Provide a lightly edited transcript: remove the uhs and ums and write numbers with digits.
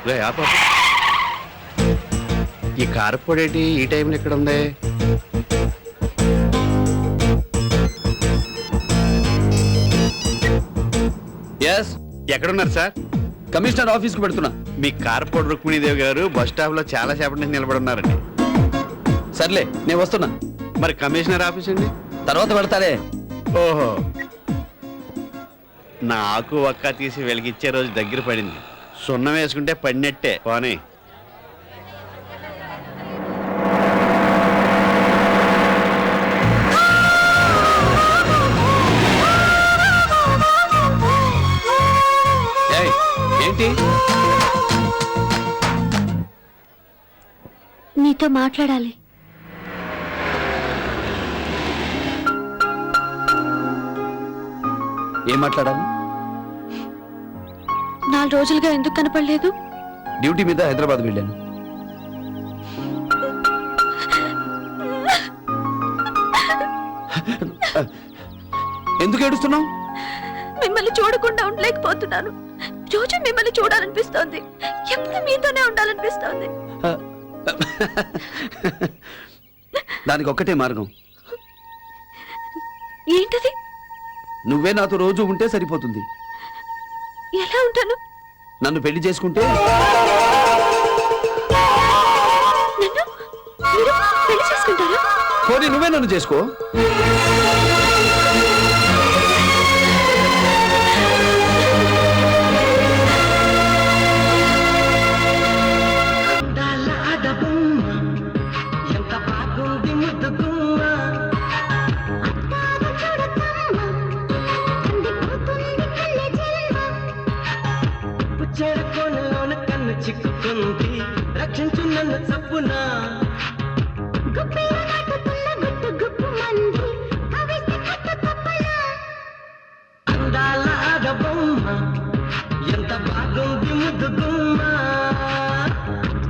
రే ఆపు. ఈ కారపొడేటి ఈ టైంలో ఎక్కడ ఉంది? ఎస్, ఎక్కడున్నారు సార్? కమిషనర్ ఆఫీస్కి పెడుతున్నా. మీ కారపొడి రుక్మిణీదేవి గారు బస్ స్టాప్ లో చాలా సేపటి నుంచి నిలబడి ఉన్నారండి. సర్లే, నేను వస్తున్నా. మరి కమిషనర్ ఆఫీస్ అండి? తర్వాత పెడతాలే. ఓహో, నాకు ఒక్క తీసి వెలిగిచ్చే రోజు దగ్గర పడింది. సున్నం వేసుకుంటే పడినట్టే. పోనీ ఏయ్, ఏంటి? నీతో మాట్లాడాలి. ఏం మాట్లాడాలి? 4 రోజులుగా ఎందుకు కనపడలేదు? డ్యూటీ మీద హైదరాబాద్ వెళ్ళాను. ఎందుకు ఏడుస్తున్నావు? మిమ్మల్ని చూడకుండా ఉండలేకపోతున్నాను. రోజు మిమ్మల్ని చూడాలనిపిస్తోంది. ఎప్పుడు మీతోనే ఉండాలనిపిస్తోంది. దానికి ఒక్కటే మార్గం. ఏంటది? నువ్వే నాతో రోజు ఉంటే సరిపోతుంది. ఎలా ఉంటాను? నన్ను పెళ్లి చేసుకుంటే నన్ను మీరు పెళ్లి చేసుకుంటారా? పోనీ నువ్వే నన్ను చేసుకో. చెడుకోనలోన కన్ను చిక్కుకుంది,